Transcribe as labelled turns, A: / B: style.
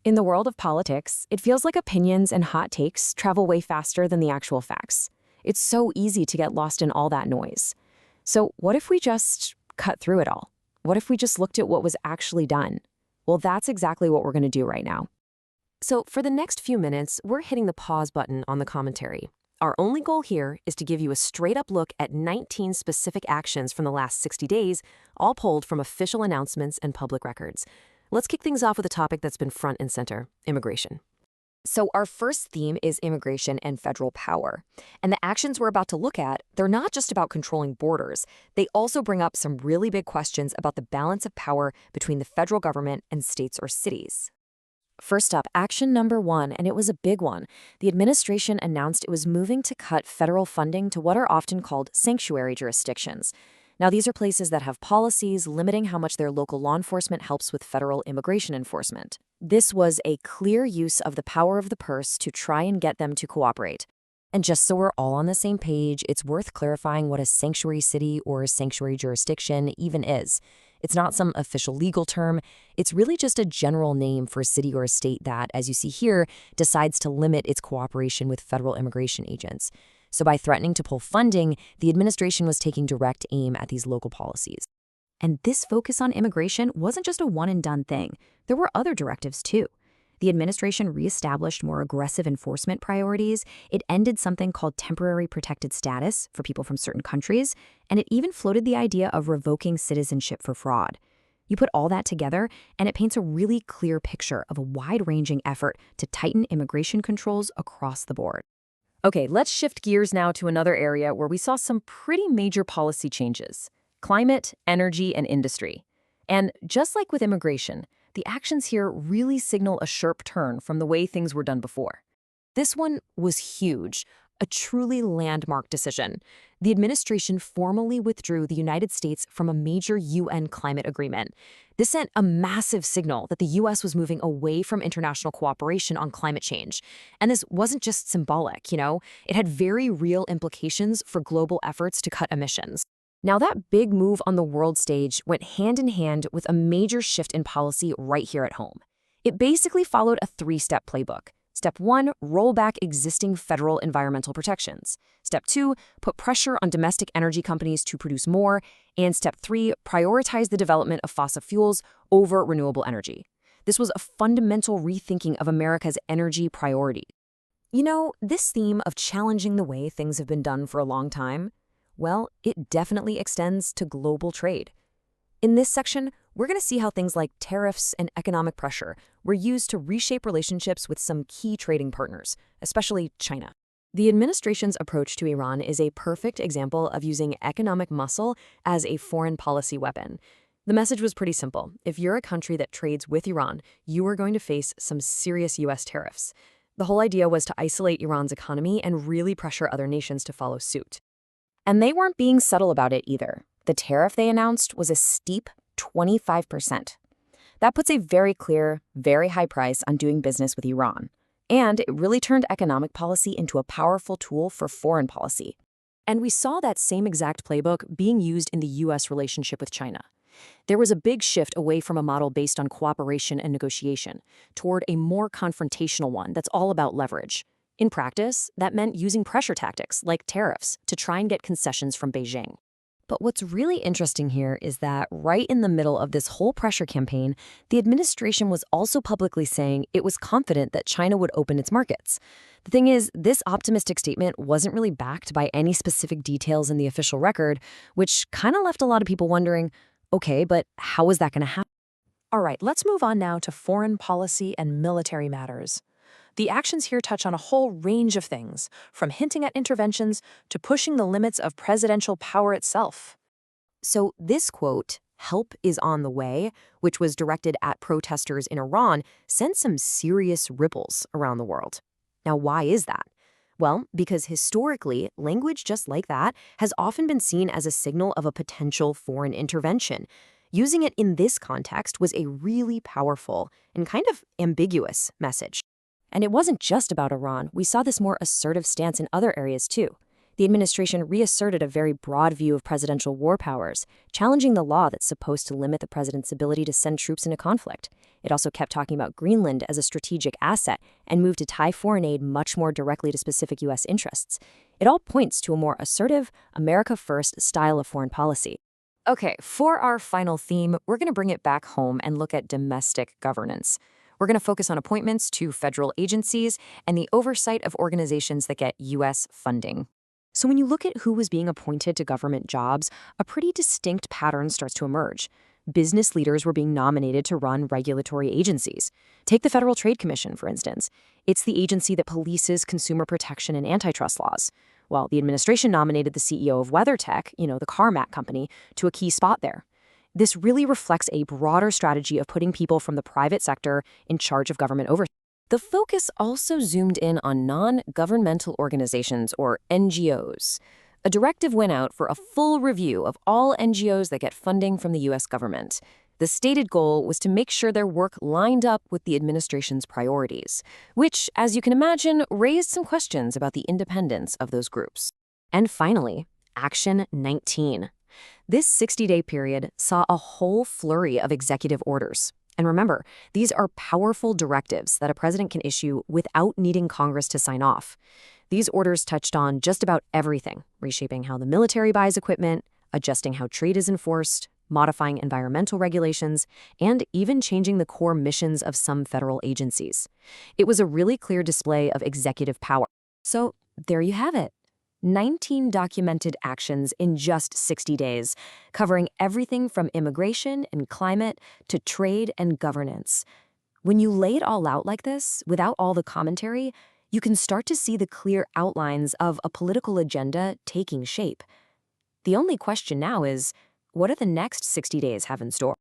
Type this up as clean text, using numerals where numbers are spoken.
A: In the world of politics, it feels like opinions and hot takes travel way faster than the actual facts. It's so easy to get lost in all that noise. So, what if we just cut through it all? What if we just looked at what was actually done? Well, that's exactly what we're going to do right now. So, for the next few minutes, we're hitting the pause button on the commentary. Our only goal here is to give you a straight-up look at 19 specific actions from the last 60 days, all pulled from official announcements and public records. Let's kick things off with a topic that's been front and center: immigration. So our first theme is immigration and federal power. And the actions we're about to look at, they're not just about controlling borders. They also bring up some really big questions about the balance of power between the federal government and states or cities. First up, action number one, and it was a big one. The administration announced it was moving to cut federal funding to what are often called sanctuary jurisdictions. Now, these are places that have policies limiting how much their local law enforcement helps with federal immigration enforcement. This was a clear use of the power of the purse to try and get them to cooperate. And just so we're all on the same page, it's worth clarifying what a sanctuary city or a sanctuary jurisdiction even is. It's not some official legal term. It's really just a general name for a city or a state that, as you see here, decides to limit its cooperation with federal immigration agents. So by threatening to pull funding, the administration was taking direct aim at these local policies. And this focus on immigration wasn't just a one-and-done thing. There were other directives, too. The administration reestablished more aggressive enforcement priorities. It ended something called temporary protected status for people from certain countries, and it even floated the idea of revoking citizenship for fraud. You put all that together, and it paints a really clear picture of a wide-ranging effort to tighten immigration controls across the board. Okay, let's shift gears now to another area where we saw some pretty major policy changes: climate, energy, and industry. And just like with immigration, the actions here really signal a sharp turn from the way things were done before. This one was huge, a truly landmark decision. The administration formally withdrew the United States from a major UN climate agreement. This sent a massive signal that the U.S. was moving away from international cooperation on climate change. And this wasn't just symbolic, it had very real implications for global efforts to cut emissions. Now, that big move on the world stage went hand in hand with a major shift in policy right here at home. It basically followed a three-step playbook. Step 1, roll back existing federal environmental protections. Step 2, put pressure on domestic energy companies to produce more. And Step 3, prioritize the development of fossil fuels over renewable energy. This was a fundamental rethinking of America's energy priorities. This theme of challenging the way things have been done for a long time, well, it definitely extends to global trade. In this section, we're going to see how things like tariffs and economic pressure were used to reshape relationships with some key trading partners, especially China. The administration's approach to Iran is a perfect example of using economic muscle as a foreign policy weapon. The message was pretty simple. If you're a country that trades with Iran, you are going to face some serious U.S. tariffs. The whole idea was to isolate Iran's economy and really pressure other nations to follow suit. And they weren't being subtle about it either. The tariff they announced was a steep 25%. That puts a very clear, very high price on doing business with Iran. And it really turned economic policy into a powerful tool for foreign policy. And we saw that same exact playbook being used in the U.S. relationship with China. There was a big shift away from a model based on cooperation and negotiation toward a more confrontational one that's all about leverage. In practice, that meant using pressure tactics like tariffs to try and get concessions from Beijing. But what's really interesting here is that right in the middle of this whole pressure campaign, the administration was also publicly saying it was confident that China would open its markets. The thing is, this optimistic statement wasn't really backed by any specific details in the official record, which kind of left a lot of people wondering, okay, but how is that going to happen?
B: All right, let's move on now to foreign policy and military matters. The actions here touch on a whole range of things, from hinting at interventions to pushing the limits of presidential power itself.
A: So this quote, "Help is on the way," which was directed at protesters in Iran, sent some serious ripples around the world. Now, why is that? Well, because historically, language just like that has often been seen as a signal of a potential foreign intervention. Using it in this context was a really powerful and kind of ambiguous message. And it wasn't just about Iran. We saw this more assertive stance in other areas too. The administration reasserted a very broad view of presidential war powers, challenging the law that's supposed to limit the president's ability to send troops into conflict. It also kept talking about Greenland as a strategic asset and moved to tie foreign aid much more directly to specific U.S. interests. It all points to a more assertive, America First style of foreign policy. Okay, for our final theme, we're going to bring it back home and look at domestic governance. We're going to focus on appointments to federal agencies and the oversight of organizations that get U.S. funding. So when you look at who was being appointed to government jobs, a pretty distinct pattern starts to emerge. Business leaders were being nominated to run regulatory agencies. Take the Federal Trade Commission, for instance. It's the agency that polices consumer protection and antitrust laws. Well, the administration nominated the CEO of WeatherTech, the car mat company, to a key spot there. This really reflects a broader strategy of putting people from the private sector in charge of government oversight. The focus also zoomed in on non-governmental organizations, or NGOs. A directive went out for a full review of all NGOs that get funding from the U.S. government. The stated goal was to make sure their work lined up with the administration's priorities, which, as you can imagine, raised some questions about the independence of those groups. And finally, Action 19. This 60-day period saw a whole flurry of executive orders. And remember, these are powerful directives that a president can issue without needing Congress to sign off. These orders touched on just about everything, reshaping how the military buys equipment, adjusting how trade is enforced, modifying environmental regulations, and even changing the core missions of some federal agencies. It was a really clear display of executive power. So there you have it. 19 documented actions in just 60 days, covering everything from immigration and climate to trade and governance. When you lay it all out like this, without all the commentary, you can start to see the clear outlines of a political agenda taking shape. The only question now is, what do the next 60 days have in store?